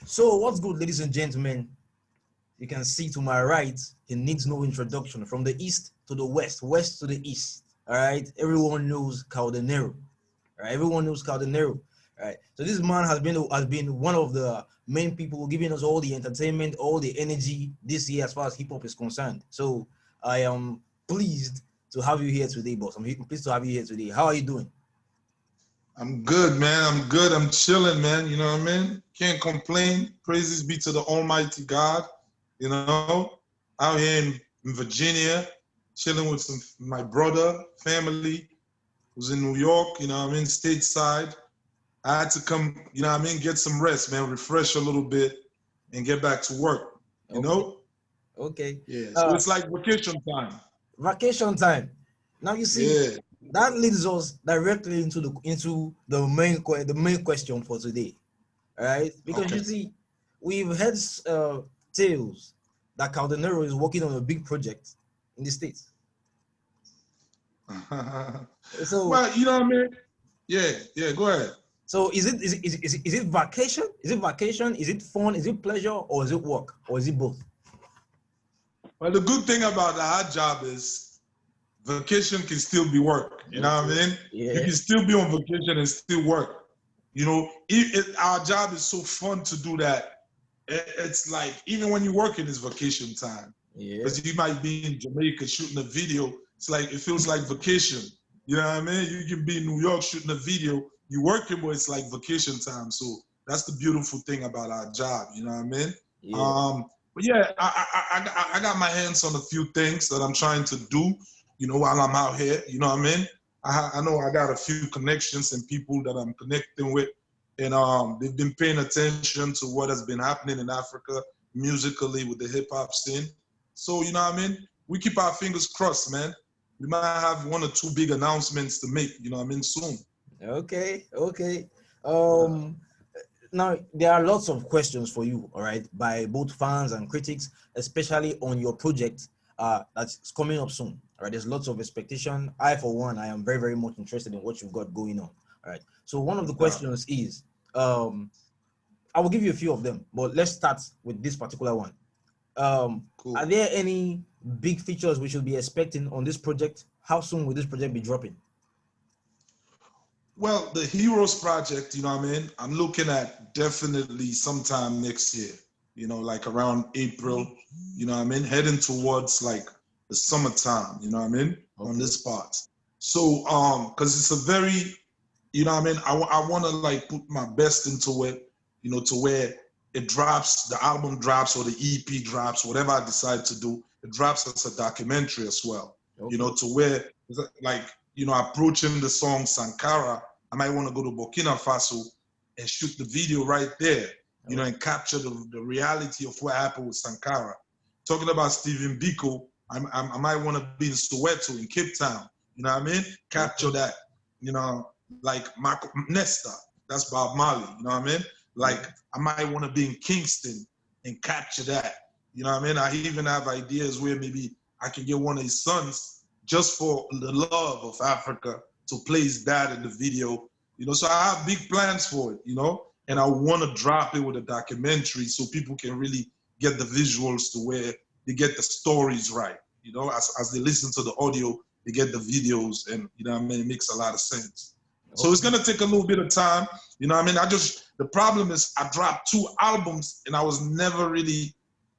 So what's good, ladies and gentlemen? You can see to my right, he needs no introduction. From the east to the west, west to the east. All right, everyone knows Kao Denero. All right, everyone knows Kao Denero. All right, so this man has been one of the main people giving us all the entertainment, all the energy this year as far as hip hop is concerned. So I am pleased to have you here today, boss. I'm pleased to have you here today. How are you doing? I'm good, man. I'm good. I'm chilling, man. You know what I mean? Can't complain. Praises be to the Almighty God. You know, out here in Virginia, chilling with my brother, family, who's in New York. You know what I mean? Stateside. I had to come, you know what I mean? Get some rest, man. Refresh a little bit and get back to work. You know? Okay. Yeah. So it's like vacation time. Vacation time. Now you see. Yeah. That leads us directly into the main question for today, all right? Because you see, we've heard tales that Kao Denero is working on a big project in the States. So, well, you know what I mean? Yeah. Go ahead. So is it vacation? Is it vacation? Is it fun? Is it pleasure? Or is it work? Or is it both? Well, the good thing about the hard job is vacation can still be work. You know what I mean? Yeah. You can still be on vacation and still work. You know, our job is so fun to do that. It's like, even when you're working, it's vacation time. Yeah. Because you might be in Jamaica shooting a video. It's like, it feels like vacation. You know what I mean? You can be in New York shooting a video. You're working, but it's like vacation time. So that's the beautiful thing about our job. You know what I mean? Yeah. But yeah, I got my hands on a few things that I'm trying to do, you know, while I'm out here. You know what I mean? I know I got a few connections and people that I'm connecting with, and they've been paying attention to what has been happening in Africa musically with the hip hop scene. So, you know what I mean? We keep our fingers crossed, man. We might have one or two big announcements to make, you know what I mean, soon. Okay. Now, there are lots of questions for you, all right, by both fans and critics, especially on your project that's coming up soon. All right, there's lots of expectation. I, for one, I am very, very much interested in what you've got going on. All right, so one of the questions is, I will give you a few of them, but let's start with this particular one. Cool. Are there any big features we should be expecting on this project? How soon will this project be dropping? Well, the Heroes project, you know what I mean? I'm looking at definitely sometime next year, you know, like around April, you know what I mean? Heading towards like the summertime, you know what I mean? Okay. On this part. So, cause it's a very, you know what I mean? I want to like put my best into it, you know, to where it drops, the album drops or the EP drops, whatever I decide to do, it drops as a documentary as well, you know, to where like, you know, approaching the song Sankara, I might want to go to Burkina Faso and shoot the video right there, you know, and capture the reality of what happened with Sankara. Talking about Stephen Biko, I might want to be in Soweto, in Cape Town, you know what I mean? Capture that, you know, like Marco Nesta, that's Bob Marley, you know what I mean? Like, I might want to be in Kingston and capture that, you know what I mean? I even have ideas where maybe I can get one of his sons just for the love of Africa to play his dad in the video, you know, so I have big plans for it, you know, and I want to drop it with a documentary so people can really get the visuals to where they get the stories right, you know, as they listen to the audio, they get the videos, and, you know what I mean, it makes a lot of sense. So it's gonna take a little bit of time, you know what I mean? The problem is I dropped 2 albums and I was never really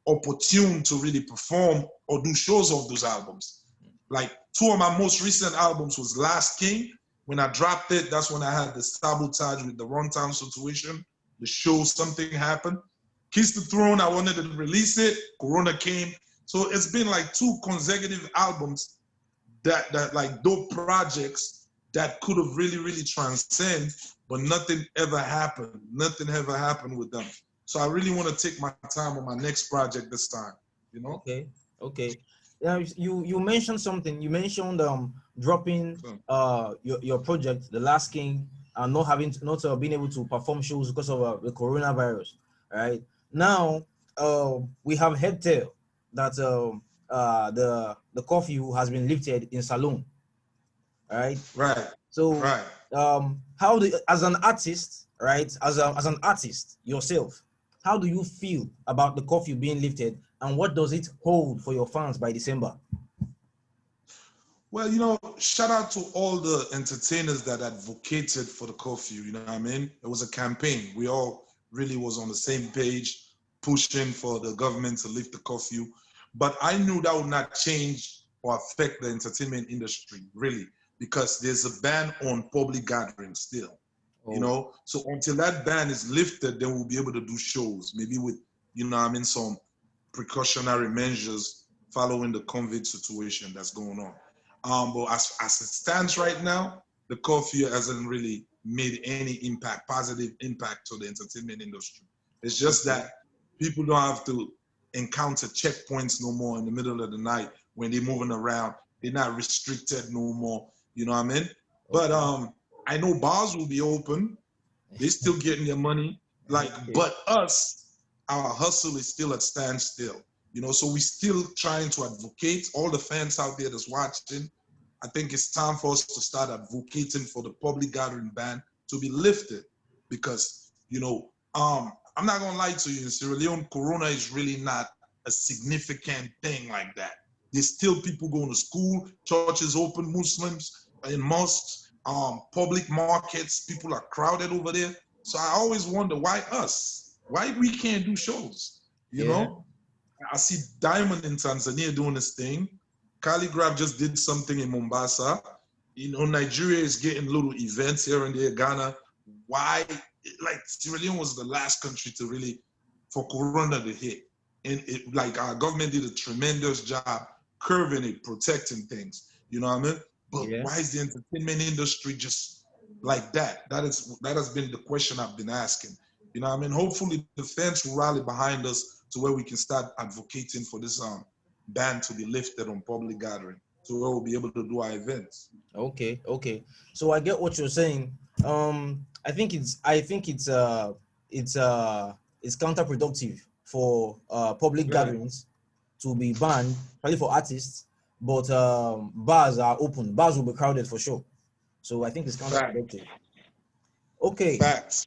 opportune to really perform or do shows of those albums. Like 2 of my most recent albums was Last King. When I dropped it, that's when I had the sabotage with the runtime situation. The show, something happened. Kiss the Throne, I wanted to release it. Corona came. So it's been like 2 consecutive albums that like dope projects that could have really transcended, but nothing ever happened. Nothing ever happened with them. So I really want to take my time on my next project this time, you know? Okay. You mentioned something. You mentioned dropping your project, The Last King, and not being able to perform shows because of the coronavirus. Right now, we have heard tell that the curfew has been lifted in Salone. Right. So as an artist, right, as an artist yourself, how do you feel about the curfew being lifted, and what does it hold for your fans by December? Well, you know, shout out to all the entertainers that advocated for the curfew. You know what I mean? It was a campaign. We all really was on the same page, pushing for the government to lift the curfew. But I knew that would not change or affect the entertainment industry, really, because there's a ban on public gatherings still. You know, so until that ban is lifted, then we'll be able to do shows, maybe with, you know what I mean, some precautionary measures following the COVID situation that's going on. But as it stands right now, the curfew hasn't really made any impact, positive impact to the entertainment industry. It's just that people don't have to encounter checkpoints no more in the middle of the night when they're moving around. They're not restricted no more. You know what I mean? But I know bars will be open. They're still getting their money. Like, but us, our hustle is still at standstill. You know, so we're still trying to advocate. All the fans out there that's watching, I think it's time for us to start advocating for the public gathering ban to be lifted. Because, you know, I'm not gonna lie to you, in Sierra Leone, Corona is really not a significant thing like that. There's still people going to school, churches open, Muslims in mosques, public markets, people are crowded over there. So I always wonder, why us? Why we can't do shows? You know? I see Diamond in Tanzania doing this thing. Khaligraph just did something in Mombasa. You know, Nigeria is getting little events here and there, Ghana. Why? Like, Sierra Leone was the last country to really, for Corona to hit. And it, like, our government did a tremendous job curbing it, protecting things. You know what I mean? But why is the entertainment industry just like that? That has been the question I've been asking. You know what I mean? Hopefully the fans will rally behind us to where we can start advocating for this ban to be lifted on public gathering, so where we'll be able to do our events. Okay. So I get what you're saying. I think it's counterproductive for public gatherings to be banned, probably for artists, but bars are open. Bars will be crowded for sure. So I think it's counterproductive. Okay. Facts.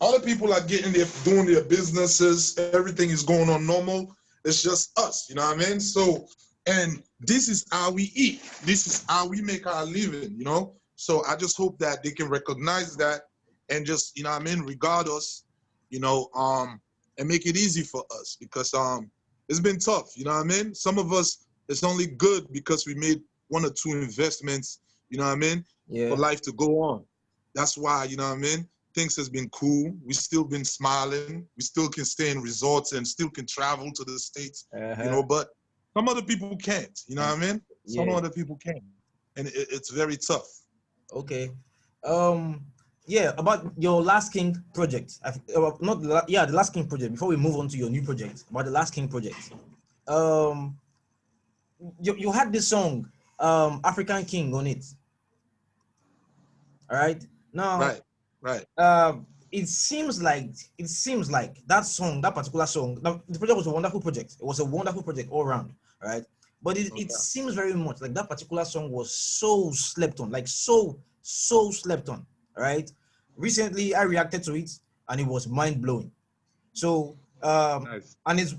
Other people are getting there, doing their businesses. Everything is going on normal. It's just us, you know what I mean? So, and this is how we eat. This is how we make our living, you know? So I just hope that they can recognize that and just, you know what I mean, regard us, you know, and make it easy for us, because it's been tough, you know what I mean? Some of us, it's only good because we made 1 or 2 investments, you know what I mean, for life to go on. That's why, you know what I mean, things has been cool. We still been smiling. We still can stay in resorts and still can travel to the States, you know, but some other people can't, you know what I mean? Some other people can't. And it's very tough. Okay. About your Last King project. The Last King project. Before we move on to your new project, about the Last King project. You had this song, African King, on it. All right. Now, right. It seems like that song, that particular song, the project was a wonderful project. It was a wonderful project all around, right? But it seems very much like that particular song was so slept on, like so slept on, right? Recently, I reacted to it and it was mind blowing. So, and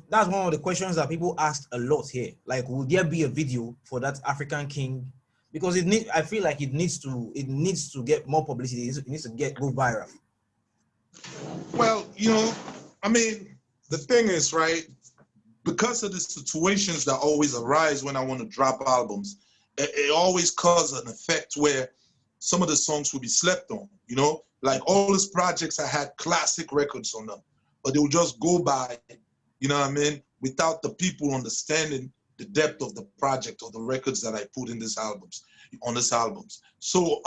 that's one of the questions that people asked a lot here. Like, will there be a video for that African King? Because I feel like it needs to get more publicity. It needs to go viral. Well, you know, I mean, the thing is, right, because of the situations that always arise when I want to drop albums, it always causes an effect where some of the songs will be slept on, you know? Like all these projects, I had classic records on them, but they will just go by, you know what I mean, without the people understanding the depth of the project or the records that I put in these albums, on these albums. So,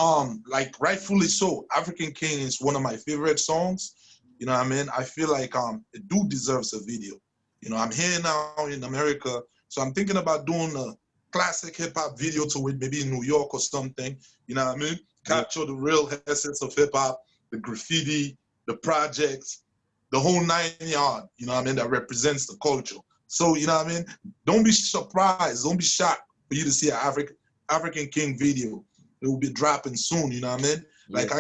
like rightfully so, African King is one of my favorite songs. You know what I mean? I feel like it do deserves a video. You know, I'm here now in America, so I'm thinking about doing a classic hip hop video to it, maybe in New York or something. You know what I mean? Capture the real essence of hip hop, the graffiti, the projects, the whole 9 yard. You know what I mean? That represents the culture. So, you know what I mean? Don't be surprised, don't be shocked for you to see an African King video. It will be dropping soon, you know what I mean? Like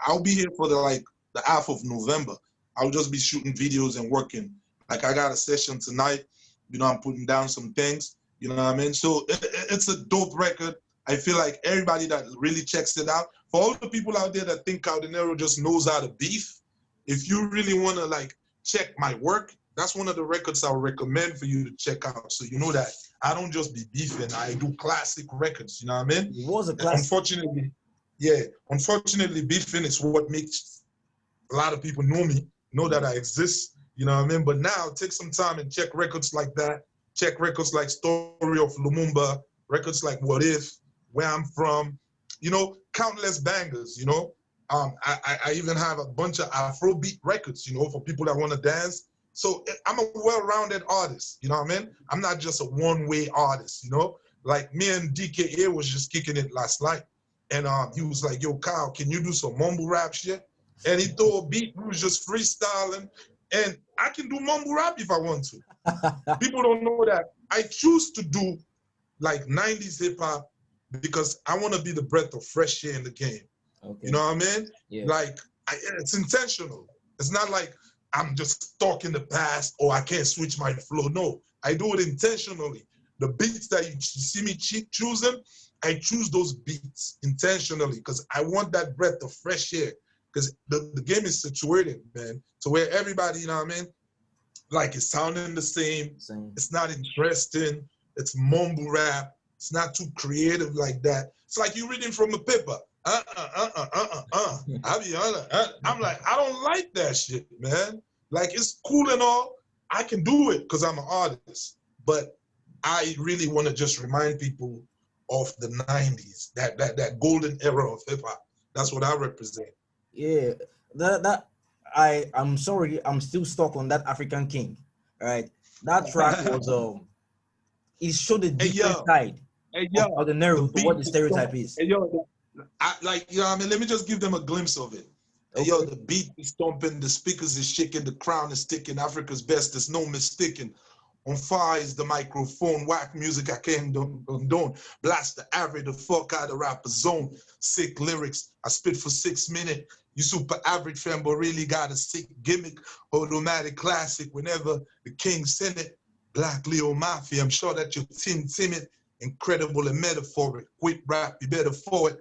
I'll be here for the half of November. I'll just be shooting videos and working. Like I got a session tonight, you know, I'm putting down some things, you know what I mean? So it's a dope record. I feel like everybody that really checks it out, for all the people out there that think Kao Denero just knows how to beef, if you really want to like check my work, that's one of the records I would recommend for you to check out. So you know that I don't just be beefing, I do classic records, you know what I mean? It was a classic. Unfortunately, beefing is what makes a lot of people know that I exist, you know what I mean? But now take some time and check records like that, check records like Story of Lumumba, records like What If, Where I'm From, you know, countless bangers, you know. I even have a bunch of Afrobeat records, you know, for people that want to dance. So I'm a well-rounded artist, you know what I mean? I'm not just a one-way artist, you know? Like me and DKA was just kicking it last night. And he was like, yo, Kyle, can you do some mumble rap shit? And he threw a beat, we was just freestyling. And I can do mumble rap if I want to. People don't know that. I choose to do like 90s hip hop because I want to be the breath of fresh air in the game. Okay. You know what I mean? Yeah. Like, it's intentional. It's not like I'm just stuck in the past or I can't switch my flow. No, I do it intentionally. The beats that you see me choosing, I choose those beats intentionally because I want that breath of fresh air. Because the game is situated, man, to where everybody, you know what I mean? Like it's sounding the same. It's not interesting. It's mumble rap. It's not too creative like that. It's like you reading from a paper. I be I'm like, I don't like that shit, man. Like it's cool and all. I can do it because I'm an artist. But I really want to just remind people of the 90s, that golden era of hip hop. That's what I represent. Yeah, I'm sorry, I'm still stuck on that African King. All right, that track was it showed a different side of the Denero to what the stereotype is. Hey, yo, like, you know what I mean? Let me just give them a glimpse of it. Okay. Hey, yo, the beat is stomping, the speakers is shaking, the crown is sticking, Africa's best, there's no mistaking. On fire is the microphone, whack music I can't condone. Blast the average, the fuck out of rapper zone. Sick lyrics, I spit for 6 minutes. You super average fan, but really got a sick gimmick. Automatic classic, whenever the king sent it. Black Leo Mafia, I'm sure that you're timid, incredible and metaphoric. Quick rap, you better for it.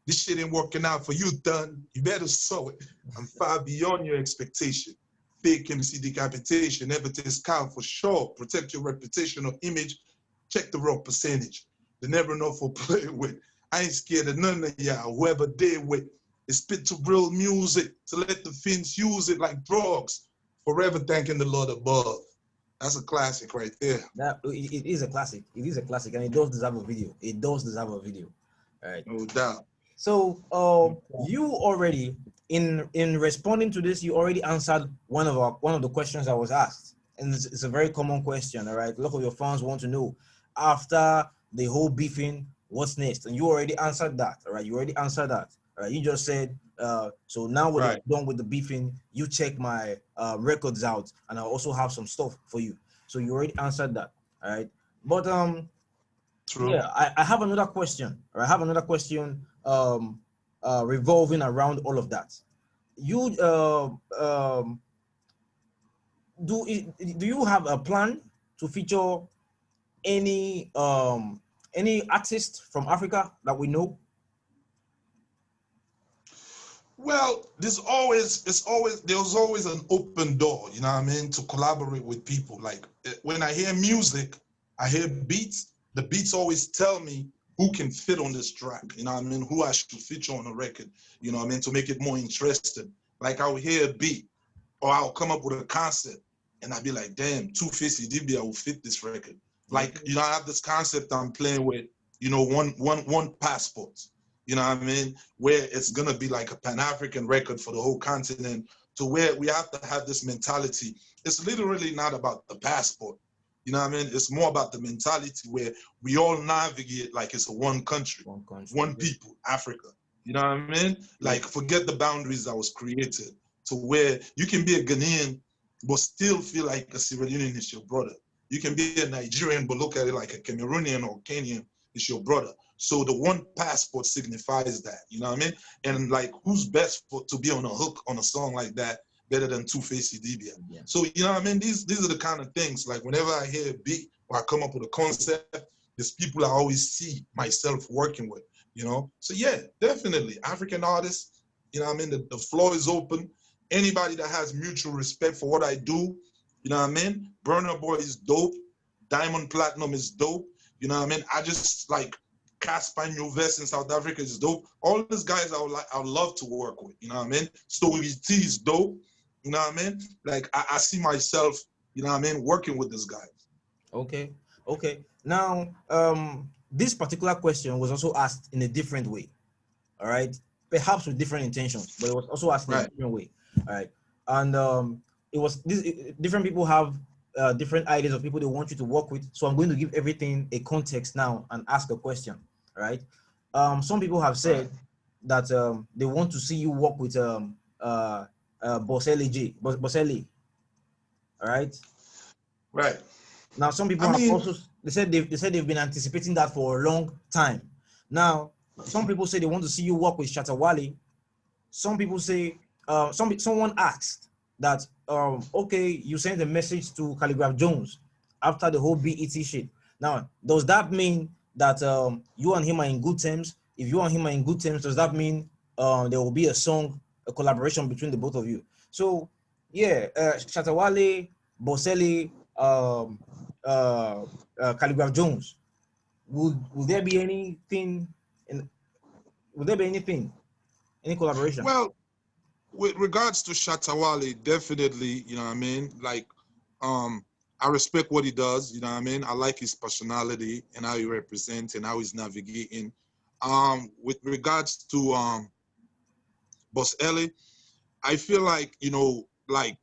This shit ain't working out for you, done. You better sow it. I'm far beyond your expectation. Fake MC decapitation, never taste cow for sure. Protect your reputation or image. Check the raw percentage. They never know for play with. I ain't scared of none of y'all. Whoever did with, it's spit to real music to let the fins use it like drugs. Forever thanking the Lord above. That's a classic right there. It is a classic. It is a classic, and it does deserve a video. It does deserve a video. All right. No doubt. So you already in responding to this, you already answered one of the questions I was asked, and it's a very common question. All right, a lot of your fans want to know after the whole beefing, what's next, and you already answered that. All right, you already answered that. All right, you just said so now we're done with the beefing. You check my records out, and I also have some stuff for you. So you already answered that. All right, but True. Yeah, I have another question. Or I have another question revolving around all of that. You do you have a plan to feature any artist from Africa that we know? Well, there's always an open door, you know what I mean, to collaborate with people. Like when I hear music, I hear beats, the beats always tell me who can fit on this track, you know what I mean, who I should feature on the record, you know what I mean, to make it more interesting. Like I'll hear a beat or I'll come up with a concept and I'll be like, damn, Two-Face Idibia will fit this record. Like, you know, I have this concept I'm playing with, you know, one passport. You know what I mean? Where it's gonna be like a Pan-African record for the whole continent, to where we have to have this mentality. It's literally not about the passport. You know what I mean? It's more about the mentality where we all navigate like it's a one country, one people, Africa. You know what I mean? Like forget the boundaries that was created, to where you can be a Ghanaian but still feel like a Sierra Leonean is your brother. You can be a Nigerian but look at it like a Cameroonian or Kenyan is your brother. So the one passport signifies that, you know what I mean? And like, who's best to be on a hook on a song like that better than Two-Face Idibia. Yeah. So, you know what I mean? These are the kind of things, like whenever I hear a beat or I come up with a concept, there's people I always see myself working with, you know? So yeah, definitely, African artists, you know what I mean? The floor is open. Anybody that has mutual respect for what I do, you know what I mean? Burna Boy is dope. Diamond Platinum is dope. You know what I mean? I just like Casper Nyovest in South Africa is dope. All these guys I would love to work with. You know what I mean? Story T is dope. You know what I mean? Like I see myself, you know what I mean, working with these guys. Okay. Okay. Now, this particular question was also asked in a different way. All right. Perhaps with different intentions, but it was also asked in a different way. All right. And it was different people have different ideas of people they want you to work with. So I'm going to give everything a context now and ask a question. All right. Some people have said that they want to see you work with Boselli. All right. Right. Now, some people have also they said they've been anticipating that for a long time. Now, some people say they want to see you work with Shatta Wale. Some people say someone asked that okay, you sent a message to Khaligraph Jones after the whole BET shit. Now, does that mean that you and him are in good terms? If you and him are in good terms, does that mean there will be a collaboration between the both of you? So yeah, Shatta Wale, Boselli, Khaligraph Jones. Would there be anything any collaboration? Well, with regards to Shatta Wale, definitely, you know what I mean? Like, I respect what he does, you know what I mean? I like his personality and how he represents and how he's navigating. With regards to Boss Ellie, I feel like, you know, like,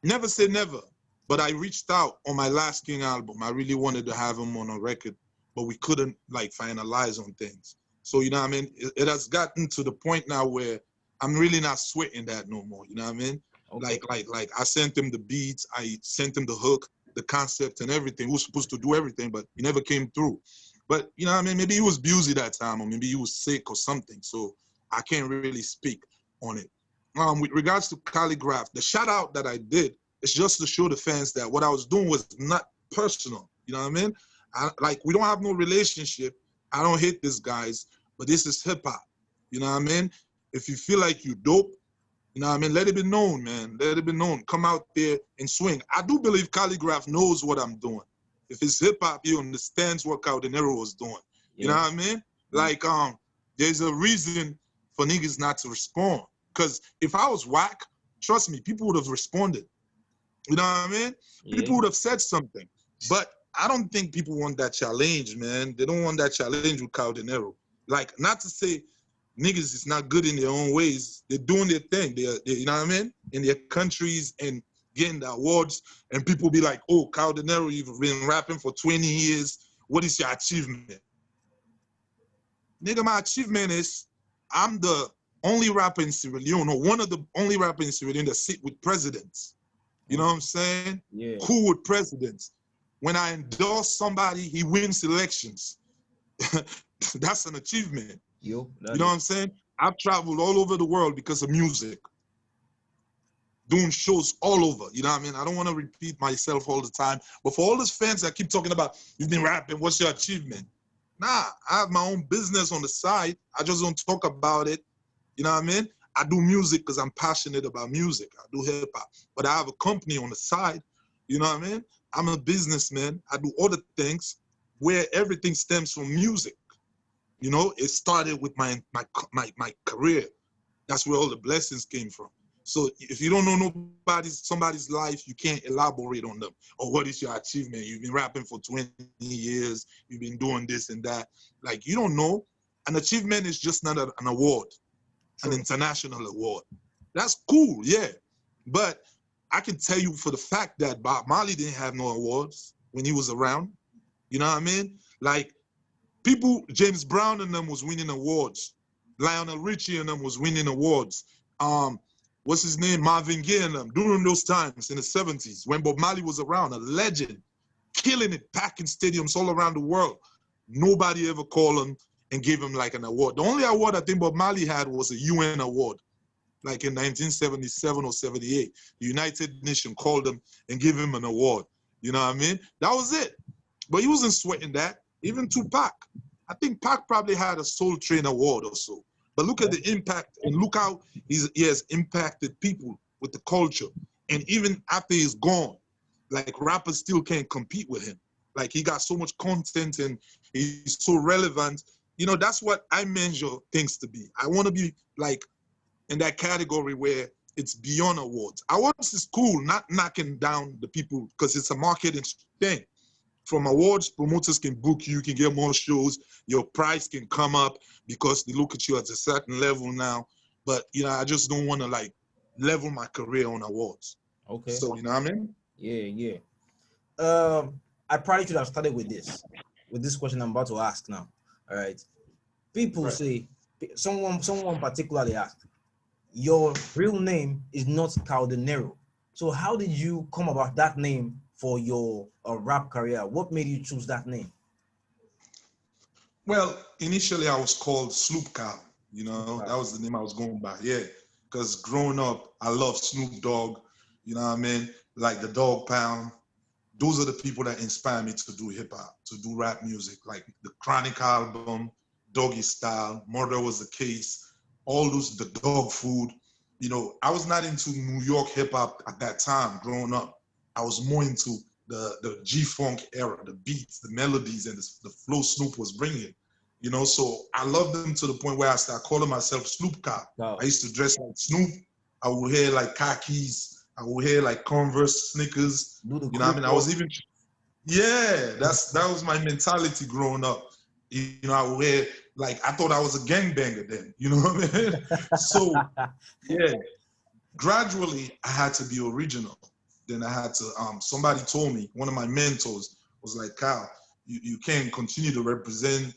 never say never, but I reached out on my last King album. I really wanted to have him on a record, but we couldn't, like, finalize on things. So, you know what I mean? It has gotten to the point now where I'm really not sweating that no more, you know what I mean? Okay. Like I sent him the beats, I sent him the hook, the concept and everything. He was supposed to do everything, but he never came through. But, you know what I mean? Maybe he was busy that time, or maybe he was sick or something. So I can't really speak on it. With regards to Khaligraph, the shout out that I did is just to show the fans that what I was doing was not personal. You know what I mean? Like, we don't have no relationship. I don't hate these guys, but this is hip hop. You know what I mean? If you feel like you dope, you know what I mean? Let it be known, man. Let it be known. Come out there and swing. I do believe Khaligraph knows what I'm doing. If it's hip hop, he understands what Kao Denero was doing. Yeah. You know what I mean? Like, there's a reason for niggas not to respond. Because if I was whack, trust me, people would have responded. You know what I mean? Yeah. People would have said something. But I don't think people want that challenge, man. They don't want that challenge with Kao Denero. Like, not to say niggas is not good in their own ways. They're doing their thing. They're, you know what I mean? In their countries and getting the awards. And people be like, oh, Kao Denero, you've been rapping for 20 years. What is your achievement? Nigga, my achievement is I'm the only rapper in Sierra Leone, or one of the only rappers in Sierra Leone that sit with presidents. You know what I'm saying? Yeah. Cool with presidents. When I endorse somebody, he wins elections. That's an achievement. You know what I'm saying? I've traveled all over the world because of music. Doing shows all over, you know what I mean? I don't want to repeat myself all the time, but for all those fans that keep talking about, you've been rapping, what's your achievement? Nah, I have my own business on the side. I just don't talk about it. You know what I mean? I do music because I'm passionate about music. I do hip hop, but I have a company on the side. You know what I mean? I'm a businessman. I do other things where everything stems from music. You know, it started with my career. That's where all the blessings came from. So if you don't know somebody's life, you can't elaborate on them. Or what is your achievement? You've been rapping for 20 years. You've been doing this and that. Like, you don't know. An achievement is just not an award, an international award. That's cool, yeah. But I can tell you for the fact that Bob Marley didn't have no awards when he was around. You know what I mean? Like, people, James Brown and them was winning awards. Lionel Richie and them was winning awards. What's his name? Marvin Gaye and them, during those times in the 70s, when Bob Marley was around, a legend, killing it, packing stadiums all around the world. Nobody ever called him and gave him like an award. The only award I think Bob Marley had was a UN award. like in 1977 or 78. The United Nations called him and gave him an award. You know what I mean? That was it. But he wasn't sweating that. Even Tupac. I think Pac probably had a Soul Train award or so. But look at the impact and look how he has impacted people with the culture. And even after he's gone, like rappers still can't compete with him. Like he got so much content and he's so relevant. You know, that's what I measure things to be. I want to be like in that category where it's beyond awards. Awards is cool, not knocking down the people because it's a marketing thing. From awards, promoters can book you, can get more shows, your price can come up because they look at you at a certain level now. But, you know, I just don't want to like level my career on awards. Okay. So, you know what I mean? Yeah. I probably should have started with this question I'm about to ask now. All right. People say, someone particularly asked, your real name is not Kao Denero. So how did you come about that name for your rap career? What made you choose that name? Well, initially I was called Sloop Cow. You know, that was the name I was going by. Yeah, because growing up, I loved Snoop Dogg. You know what I mean? Like the Dog Pound. Those are the people that inspire me to do hip hop, to do rap music. Like the Chronic album, Doggy Style, Murder Was the Case, all those, the Dog Food. You know, I was not into New York hip hop at that time growing up. I was more into the G-Funk era, the beats, the melodies, and the flow Snoop was bringing. You know, so I loved them to the point where I started calling myself Snoop Cop. Wow. I used to dress like Snoop. I would wear like khakis. I would wear like Converse sneakers. You know what I mean? I was even, yeah, that was my mentality growing up. You know, I would wear, like, I thought I was a gangbanger then. You know what I mean? So, yeah, gradually I had to be original. Then I had to, somebody told me, one of my mentors was like, Kyle, you can't continue to represent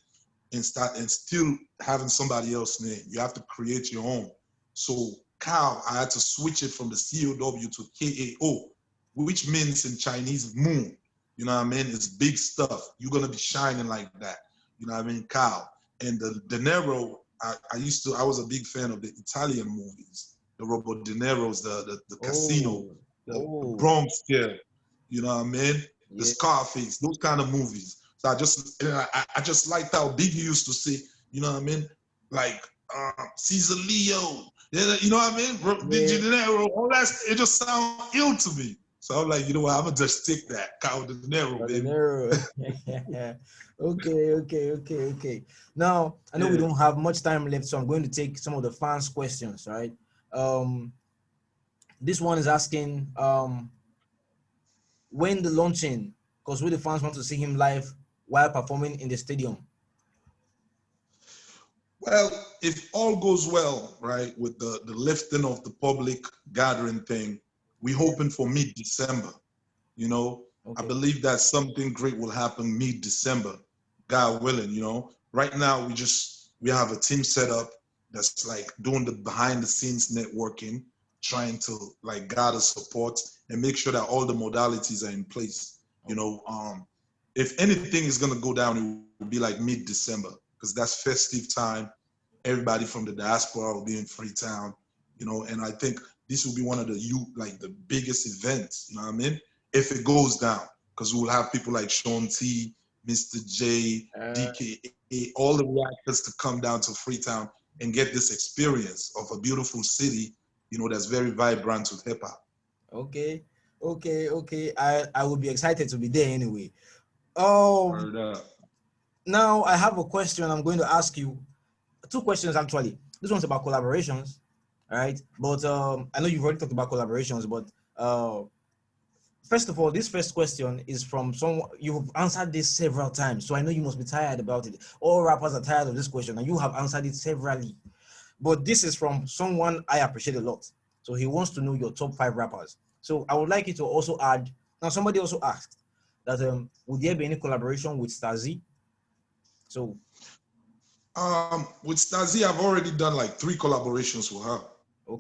and still having somebody else's name. You have to create your own. So Kao, I had to switch it from the COW to KAO, which means in Chinese moon. You know what I mean? It's big stuff. You're gonna be shining like that. You know what I mean? Kao. And the Denero, I was a big fan of the Italian movies. The Robert De Niro's, the Casino, the Bronx Tale. You know what I mean? The Scarface, those kind of movies. So I just liked how Biggie used to say, you know what I mean? Like Caesar Leo, you know what I mean? De Niro, all that, it just sounds ill to me. So I'm like, you know what, I'm gonna just stick that, Kao Denero, baby. Okay. Now, I know we don't have much time left, so I'm going to take some of the fans' questions, right? This one is asking, when the launching, because we the fans want to see him live while performing in the stadium. Well, if all goes well, right, with the lifting of the public gathering thing, we're hoping for mid-December. You know, I believe that something great will happen mid-December, God willing. You know, right now we have a team set up that's like doing the behind-the-scenes networking, trying to like gather support and make sure that all the modalities are in place. You know, if anything is gonna go down, it will be like mid-December because that's festive time. Everybody from the diaspora will be in Freetown, you know, and I think this will be one of the biggest events, you know what I mean? If it goes down, because we will have people like Seun T, Mr. J, DKA, all the rappers to come down to Freetown and get this experience of a beautiful city, you know, that's very vibrant with hip hop. Okay. I will be excited to be there anyway. Now I have a question I'm going to ask you. Two questions actually. This one's about collaborations, all right? But I know you've already talked about collaborations, but first of all, this first question is from someone, you've answered this several times, so I know you must be tired about it. All rappers are tired of this question, and you have answered it severally. But this is from someone I appreciate a lot. So he wants to know your top 5 rappers. So I would like you to also add, now somebody also asked that would there be any collaboration with Stazzy? So with Stazzy, I've already done like 3 collaborations with her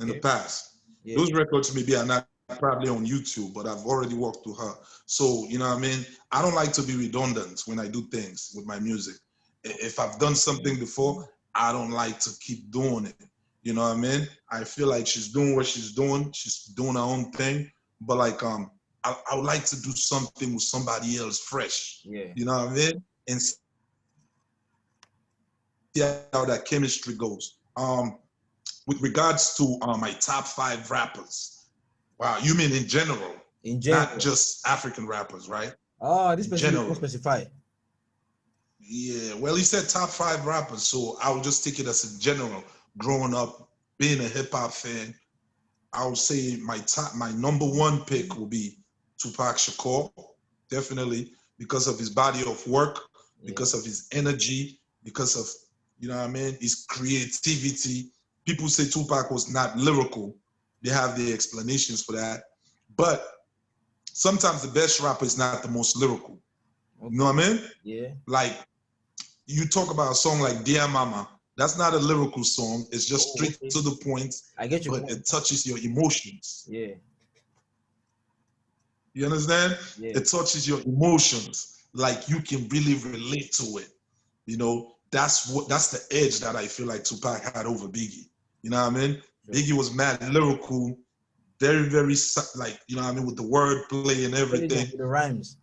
in the past. Those records maybe are not probably on YouTube, but I've already worked with her. So, you know what I mean? I don't like to be redundant when I do things with my music. If I've done something before, I don't like to keep doing it. You know what I mean? I feel like she's doing what she's doing. She's doing her own thing. But like I would like to do something with somebody else fresh. Yeah. You know what I mean? And see how that chemistry goes. With regards to my top 5 rappers. Wow, you mean in general, In not general. just African rappers, right? This In person general. will specify. Yeah, well, he said top 5 rappers, so I would just take it as a general. Growing up, being a hip hop fan, I would say my number 1 pick will be Tupac Shakur, definitely because of his body of work, because of his energy, because of, you know what I mean, his creativity. People say Tupac was not lyrical. They have their explanations for that. But sometimes the best rapper is not the most lyrical. Okay. You know what I mean? Yeah. Like, you talk about a song like Dear Mama. That's not a lyrical song. It's just straight to the point. I get you. But it touches your emotions. Yeah. You understand? Yeah. It touches your emotions. Like you can really relate to it. You know, that's the edge that I feel like Tupac had over Biggie. You know what I mean? Sure. Biggie was mad lyrical, very, very, like, you know what I mean, with the wordplay and everything. With the rhymes.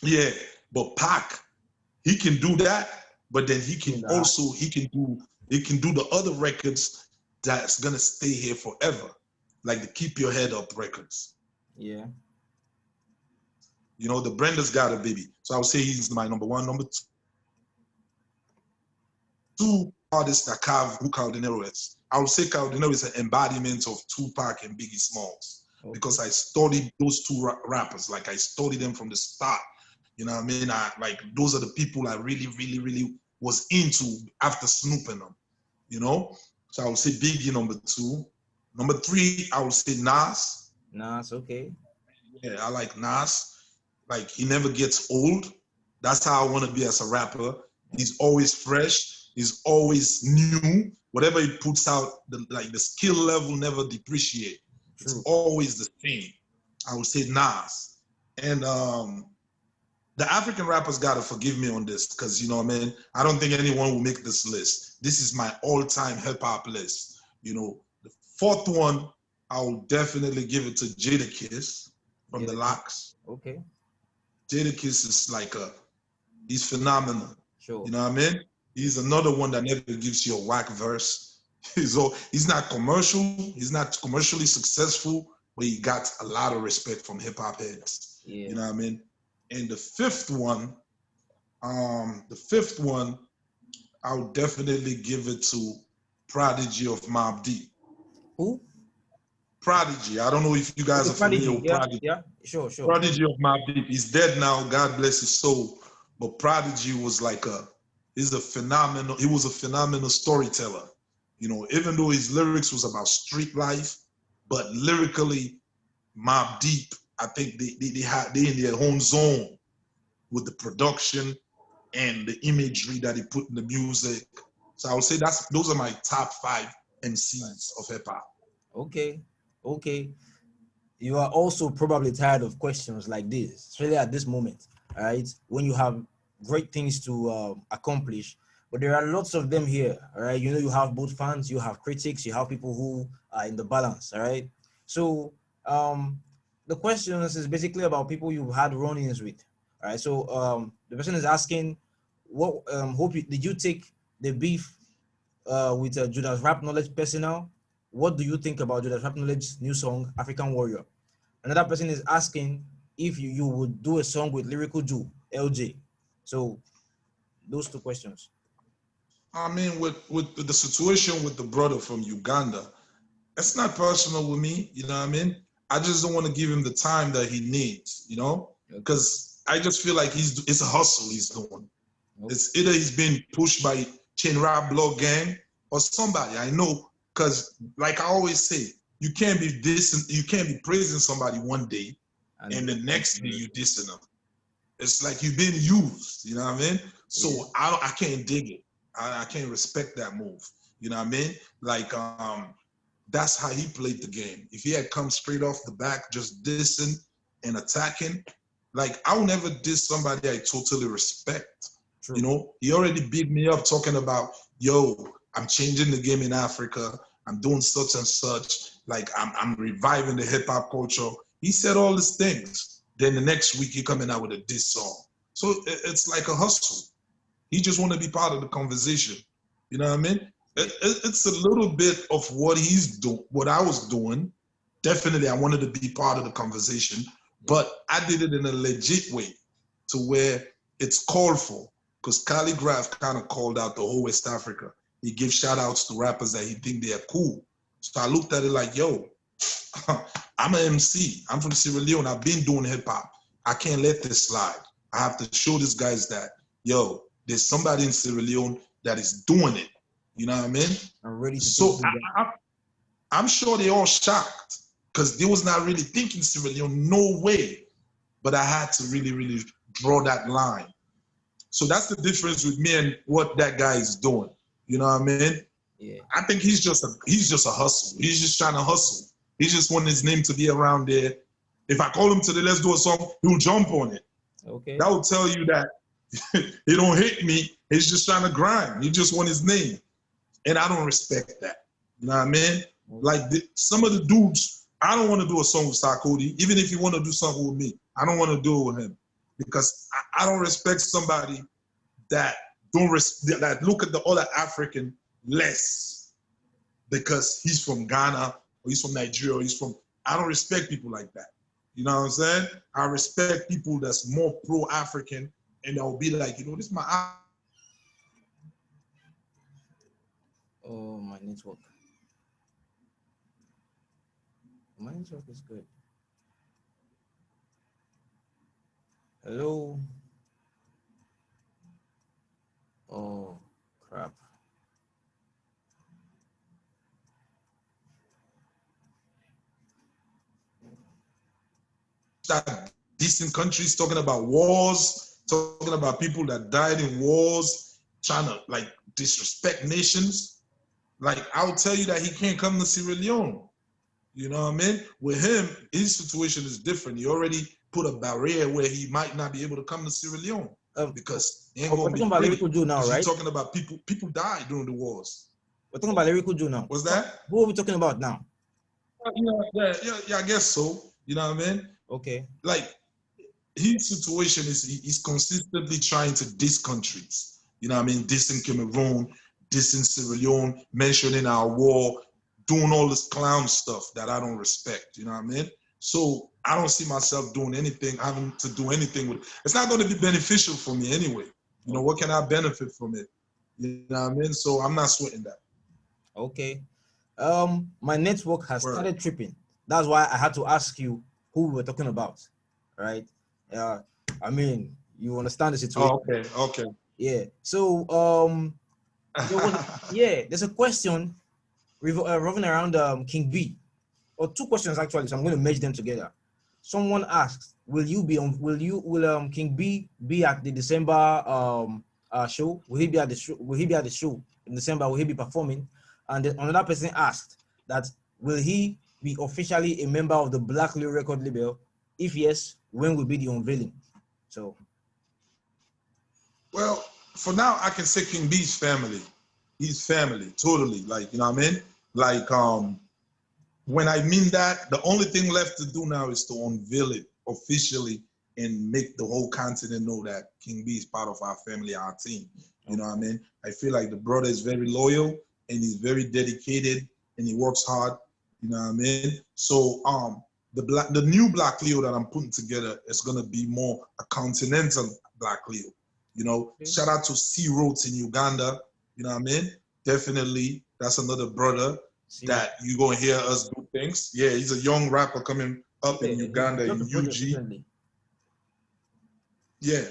Yeah, but Pac, he can do that, but then he can also, he can do the other records that's gonna stay here forever. Like the Keep Your Head Up records. Yeah. You know, the Brenda's Got a Baby. So I would say he's my number 1. Number 2 artists that Kao Denero is. I would say Kao Denero is an embodiment of Tupac and Biggie Smalls. Because I studied those 2 rappers. Like I studied them from the start. You know what I mean? Like those are the people I really, really, really was into after snooping them. You know? So I would say Biggie number 2. Number 3, I would say Nas. Nas, okay. Yeah, I like Nas. Like he never gets old. That's how I want to be as a rapper. He's always fresh. He's always new. Whatever he puts out, the skill level never depreciate. It's always the same. I would say Nas. And the African rappers gotta forgive me on this because, you know what I mean, I don't think anyone will make this list. This is my all-time hip-hop list. You know, the 4th one, I will definitely give it to Jadakiss from the Locks. Okay. Jadakiss is like he's phenomenal. Sure. You know what I mean? He's another one that never gives you a whack verse. He's not commercial. He's not commercially successful, but he got a lot of respect from hip-hop heads. Yeah. You know what I mean? And the 5th one, I would definitely give it to Prodigy of Mobb Deep. Who? Prodigy. I don't know if you guys are familiar with Prodigy. Yeah, sure. Prodigy of Mobb Deep. He's dead now. God bless his soul. But Prodigy was like he was a phenomenal storyteller. You know, even though his lyrics was about street life, but lyrically, Mobb Deep, I think they in their own zone with the production and the imagery that he put in the music. So I would say those are my top 5 MCs of hip hop. Okay. You are also probably tired of questions like this, especially at this moment, all right? When you have great things to accomplish, but there are lots of them here, all right? You know, you have both fans, you have critics, you have people who are in the balance, all right? So the questions is basically about people you've had run-ins with, all right? So the person is asking, what did you take the beef with Judas RapKnowledge personal? What do you think about Judas RapKnowledge's new song, African Warrior? Another person is asking if you would do a song with Lyrical Joe, LJ. So those 2 questions. I mean, with the situation with the brother from Uganda, it's not personal with me, you know what I mean? I just don't want to give him the time that he needs, you know? Because I just feel like it's a hustle he's doing. Okay. It's either he's being pushed by Chain Rap Blog Gang or somebody. I know, because like I always say, you can't be praising somebody one day and the next day you dissing them. It's like you've been used, you know what I mean? So yeah. I can't dig it. I can't respect that move. You know what I mean? Like that's how he played the game. If he had come straight off the back, just dissing and attacking, like I will never diss somebody I totally respect. True. You know, he already beat me up talking about, yo, I'm changing the game in Africa. I'm doing such and such. Like I'm reviving the hip hop culture. He said all these things. Then the next week he coming out with a diss song. So it's like a hustle. He just want to be part of the conversation. You know what I mean? It's a little bit of what he's doing, what I was doing. Definitely, I wanted to be part of the conversation, but I did it in a legit way to where it's called for. Because Khaligraph kind of called out the whole West Africa. He gives shout outs to rappers that he think they're cool. So I looked at it like, yo, I'm an MC. I'm from Sierra Leone. I've been doing hip hop. I can't let this slide. I have to show these guys that, yo, there's somebody in Sierra Leone that is doing it. You know what I mean? I'm ready to so I'm sure they all shocked because they was not really thinking Sierra Leone, no way. But I had to really, really draw that line. So that's the difference with me and what that guy is doing. You know what I mean? Yeah. I think he's just a hustle. He's just trying to hustle. He just want his name to be around there. If I call him today, let's do a song, he'll jump on it. Okay. That will tell you that he don't hate me. He's just trying to grind. He just want his name. And I don't respect that. You know what I mean? Okay. Like some of the dudes, I don't want to do a song with Sarkodie, even if you want to do something with me. I don't want to do it with him because I don't respect somebody that that look at the other African less because he's from Ghana or he's from Nigeria or he's from. I don't respect people like that. You know what I'm saying? I respect people that's more pro-African and they'll be like, you know, this is my. Oh, my network. My network is good. Hello. Oh, crap. That decent countries talking about wars, talking about people that died in wars, trying to like disrespect nations. Like I'll tell you that he can't come to Sierra Leone. You know what I mean? With him, his situation is different. He already put a barrier where he might not be able to come to Sierra Leone because he ain't we're gonna talking be about pretty. Lyrical Joe now, right? You're talking about people died during the wars. We're talking about Lyrical Joe now. What's that? Who are we talking about now? Yeah, I guess so. You know what I mean? Okay. Like his situation is he's consistently trying to diss countries. You know what I mean? Dissing Cameroon, dissing Sierra Leone, mentioning our war, doing all this clown stuff that I don't respect. You know what I mean? So I don't see myself doing anything, having to do anything with it. It's not going to be beneficial for me anyway. You know, what can I benefit from it? You know what I mean? So I'm not sweating that. Okay. My network has started tripping. That's why I had to ask you who we were talking about, right? I mean, you understand the situation. Oh, okay. Yeah. So, there's a question revolving around King B, or two questions actually. So I'm going to merge them together. Someone asked, "Will King B be at the December show? Will he be at the show? Will he be at the show in December? Will he be performing?" And then another person asked that, "Will he be officially a member of the Black Leo record label? If yes, when will be the unveiling?" So, well, for now, I can say King B's family. He's family, totally. Like, you know what I mean? Like, when I mean that, the only thing left to do now is to unveil it officially and make the whole continent know that King B is part of our family, our team. You know what I mean? I feel like the brother is very loyal and he's very dedicated and he works hard. You know what I mean? So the new Black Leo that I'm putting together is gonna be more a continental Black Leo. You know, shout out to C Roots in Uganda. You know what I mean? Definitely, that's another brother that you're gonna hear us do things. Yeah, he's a young rapper coming up in Uganda, in UG. Yeah,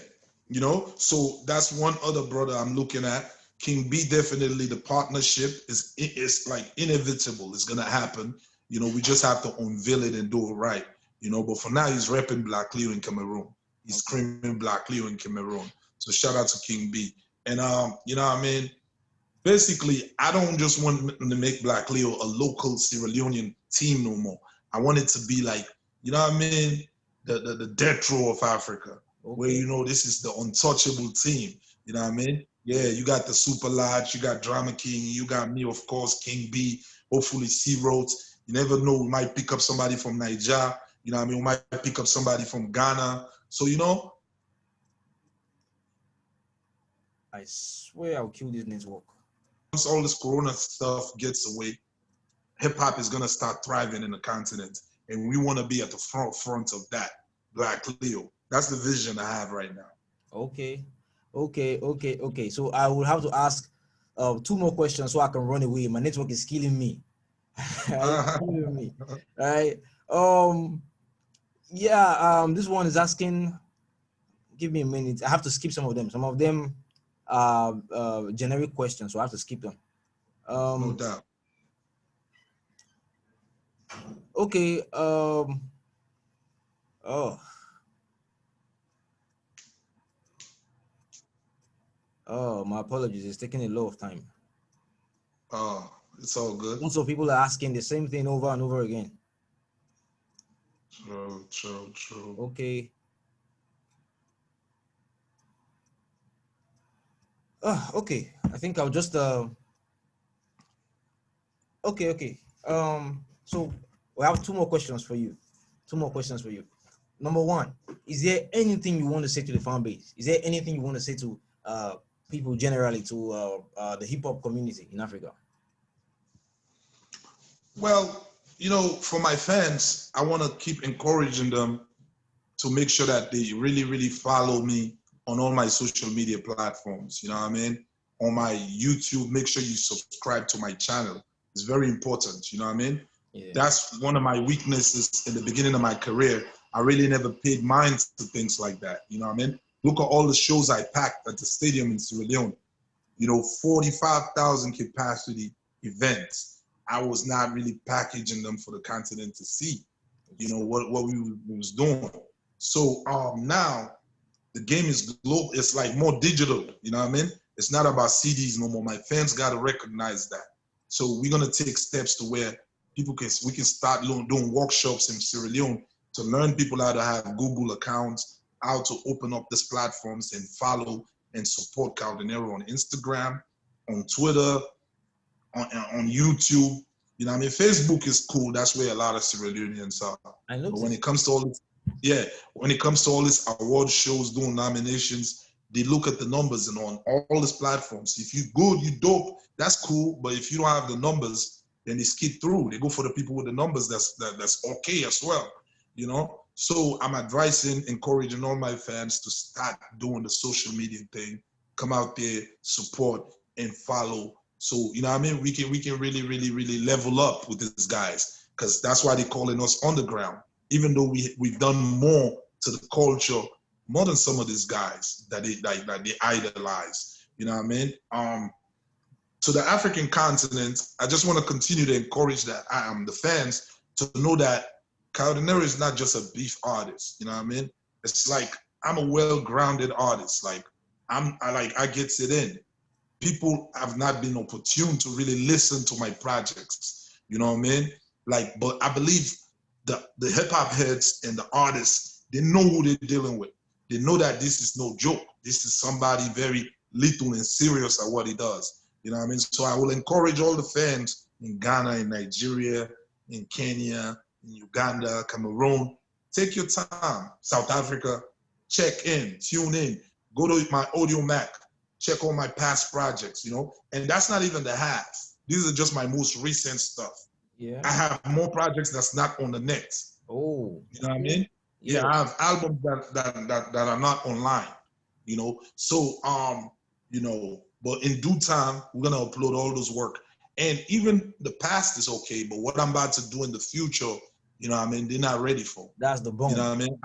you know, so that's one other brother I'm looking at. King B, definitely the partnership is like inevitable. It's gonna happen. You know, we just have to unveil it and do it right. You know, but for now he's repping Black Leo in Cameroon. He's screaming Black Leo in Cameroon. So shout out to King B. And you know what I mean? Basically, I don't just want to make Black Leo a local Sierra Leonean team no more. I want it to be like, you know what I mean? The death row of Africa, where, you know, this is the untouchable team. You know what I mean? Yeah, you got the Super Lodge, you got Drama King, you got me, of course, King B, hopefully C Roads. You never know, we might pick up somebody from Niger, you know what I mean? We might pick up somebody from Ghana. So, you know, I swear I'll kill this network. once all this Corona stuff gets away, hip hop is gonna start thriving in the continent. And we wanna be at the front of that, Black Leo. That's the vision I have right now. Okay. Okay. So I will have to ask two more questions so I can run away. My network is killing me. It's killing me. Right. Yeah, this one is asking, give me a minute. I have to skip some of them. Some of them are generic questions, so I have to skip them. No doubt. Okay. Oh. Oh, my apologies. It's taking a lot of time. Oh, it's all good. Lots of people are asking the same thing over and over again. True. Okay. Okay. I think I'll just okay. So we have two more questions for you. Number one, is there anything you want to say to the fan base? Is there anything you want to say to people generally, to the hip hop community in Africa? Well, you know, for my fans, I want to keep encouraging them to make sure that they really, really follow me on all my social media platforms. You know what I mean? On my YouTube, make sure you subscribe to my channel. It's very important. You know what I mean? Yeah. That's one of my weaknesses in the beginning of my career. I really never paid mind to things like that. You know what I mean? Look at all the shows I packed at the stadium in Sierra Leone. You know, 45,000 capacity events. I was not really packaging them for the continent to see, you know, what we was doing. So now the game is global. It's like more digital, you know what I mean? It's not about CDs no more. My fans got to recognize that. So we're going to take steps to where we can start doing workshops in Sierra Leone to learn people how to have Google accounts, how to open up these platforms and follow and support Kao Denero on Instagram, on Twitter, on YouTube. You know what I mean? Facebook is cool. That's where a lot of Sierra Leoneans are. But when it comes to all this, when it comes to all these award shows, doing nominations, they look at the numbers and on all these platforms. If you good, you dope, that's cool. But if you don't have the numbers, then they skip through. They go for the people with the numbers that's okay as well, you know? So I'm advising, encouraging all my fans to start doing the social media thing, come out there, support, and follow. So, you know what I mean? We can really, really, really level up with these guys, because that's why they're calling us underground, even though we've done more to the culture, more than some of these guys that they idolize. You know what I mean? To the African continent, I just want to continue to encourage the fans to know that Kao Denero is not just a beef artist. You know what I mean? It's like I'm a well-grounded artist. Like I gets it in. People have not been opportune to really listen to my projects. You know what I mean? Like, but I believe the hip hop heads and the artists, they know who they're dealing with. They know that this is no joke. This is somebody very lethal and serious at what he does. You know what I mean? So I will encourage all the fans in Ghana, in Nigeria, in Kenya, in Uganda, Cameroon, take your time. South Africa, check in, tune in, go to my Audio Mac, check all my past projects, you know? And that's not even the half. These are just my most recent stuff. Yeah. I have more projects that's not on the net. Oh. You know what I mean? Yeah, I have albums that are not online, you know? So, you know, but in due time, we're gonna upload all those work. And even the past is okay, but what I'm about to do in the future, you know what I mean, they're not ready for. That's the bone. You know what I mean?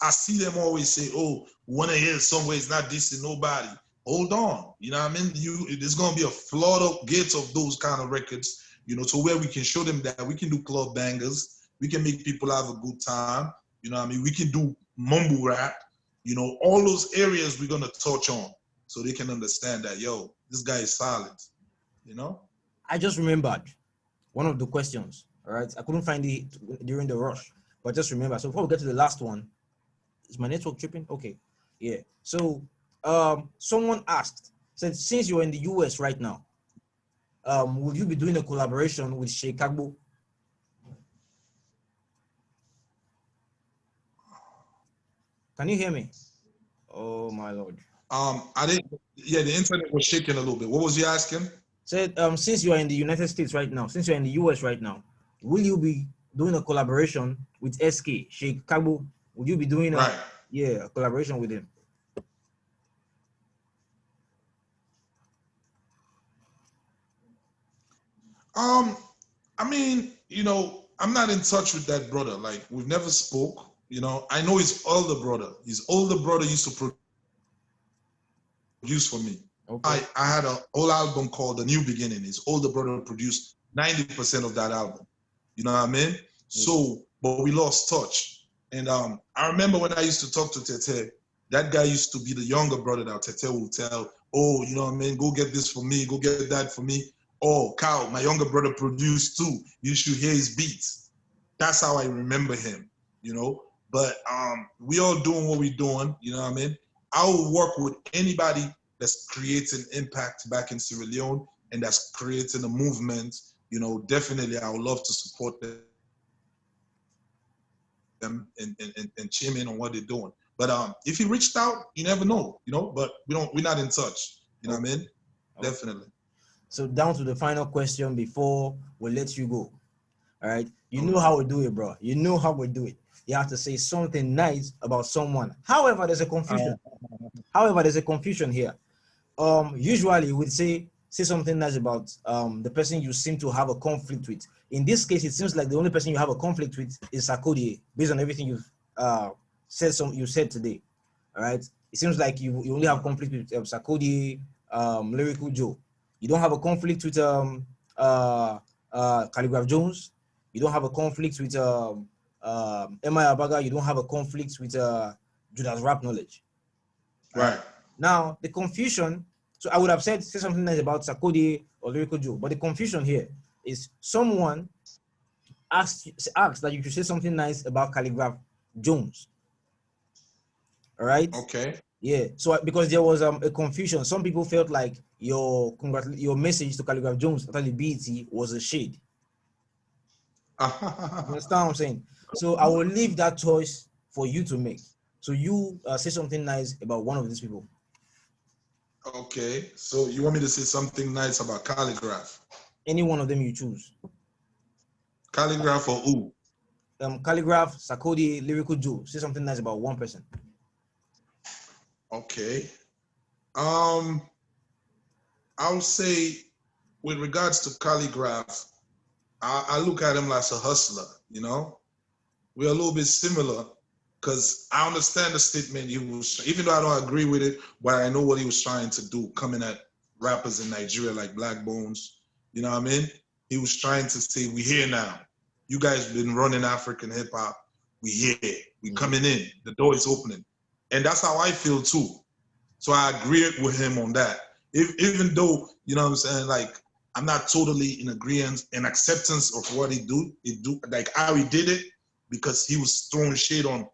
I see them always say, oh, we wanna hear somewhere it's not dissing nobody. Hold on, you know what I mean? There's gonna be a flood of gates of those kind of records, you know, to where we can show them that we can do club bangers, we can make people have a good time, you know what I mean? We can do mumble rap, you know, all those areas we're gonna touch on so they can understand that, yo, this guy is solid, you know? I just remembered one of the questions, all right? I couldn't find it during the rush, but just remember. So before we get to the last one, is my network tripping? Okay, yeah. So someone asked, Said since you're in the US right now, will you be doing a collaboration with Chicago? Can you hear me? Oh my lord. I didn't. Yeah, the internet was shaking a little bit. What was you asking? Said since you are in the United States right now, since you're in the US right now, will you be doing a collaboration with SK Chicago? Would you be doing Right. a collaboration with him? I mean, I'm not in touch with that brother. Like, we've never spoke. I know his older brother. His older brother used to produce for me. Okay. I had a whole album called The New Beginning. His older brother produced 90% of that album. You know what I mean? So, but we lost touch. And I remember when I used to talk to Tete, that guy used to be the younger brother that Tete will tell, oh, you know what I mean? Go get this for me. Go get that for me. Oh, Kao, my younger brother produced too. You should hear his beats. That's how I remember him, But we all doing what we're doing, you know what I mean? I will work with anybody that's creating impact back in Sierra Leone and that's creating a movement. Definitely I would love to support them and chime in on what they're doing. But if he reached out, you never know, but we're not in touch. You know what I mean? Okay. Definitely. So down to the final question before we let you go. All right. You know how we do it, bro. You know how we do it. You have to say something nice about someone. However, there's a confusion. Here. Usually we'd say something nice about the person you seem to have a conflict with. In this case, it seems like the only person you have a conflict with is Sarkodie, based on everything you've said today. All right. It seems like you only have conflict with Sarkodie, Lyrical Joe. You don't have a conflict with Khaligraph Jones. You don't have a conflict with M.I. Abaga. You don't have a conflict with Judas RapKnowledge. Right. Now, the confusion, so I would have say something nice about Sarkodie or Lyrical Joe, but the confusion here is someone asked that you should say something nice about Khaligraph Jones. All right? Okay. Yeah, so because there was a confusion, some people felt like your message to Khaligraph Jones after the BET was a shade. You understand what I'm saying? So I will leave that choice for you to make. So you say something nice about one of these people. Okay, so you want me to say something nice about Khaligraph? Any one of them you choose. Khaligraph or who? Khaligraph, Sarkodie, Lyrical Joe. Say something nice about one person. Okay. I would say, with regards to Khaligraph, I look at him as a hustler. We're a little bit similar because I understand the statement he was, even though I don't agree with it, but I know what he was trying to do, coming at rappers in Nigeria like Black Bones. You know what I mean? He was trying to say, we here now. You guys have been running African hip hop. We here. We coming in. The door is opening. And that's how I feel too. So I agree with him on that. Even though, you know what I'm saying, like, I'm not totally in agreement and acceptance of what he do, like how he did it, because he was throwing shade on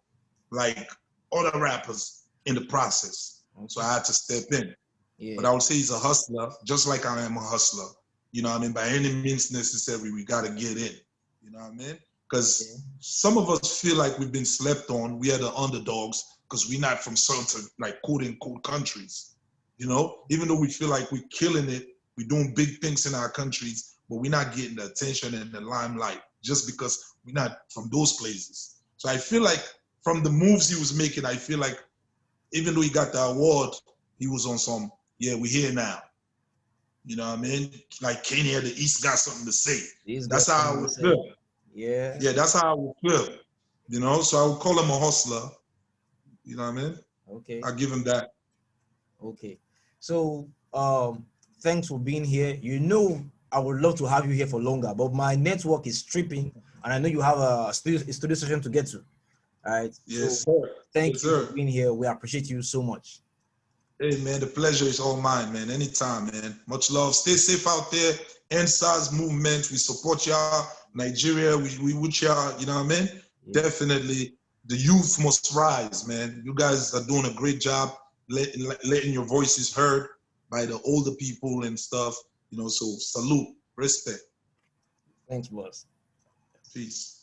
like other rappers in the process. Okay. So I had to step in. Yeah. But I would say he's a hustler, just like I am a hustler. You know what I mean? By any means necessary, we got to get in. You know what I mean? Because some of us feel like we've been slept on. We are the underdogs because we're not from certain, like, quote-unquote countries. Even though we feel like we're killing it, we're doing big things in our countries, but we're not getting the attention and the limelight just because we're not from those places. So I feel like from the moves he was making, I feel like even though he got the award, he was on some, we're here now. You know what I mean? Like Kenya, the East got something to say. That's how I would feel. Yeah. Yeah, that's how I would feel. So I would call him a hustler. You know what I mean? Okay. I'll give him that. Okay. So thanks for being here. I would love to have you here for longer, but my network is tripping, and I know you have a studio session to get to. All right. Yes, so sir. Thank you for being here. We appreciate you so much. Hey, man, the pleasure is all mine, man. Anytime, man. Much love. Stay safe out there. NSAS movement. We support y'all. Nigeria, we with y'all. You know what I mean? Yeah. Definitely. The youth must rise, man. You guys are doing a great job letting your voices heard. by the older people and stuff. You know, so salute, respect. Thanks, boss. Peace.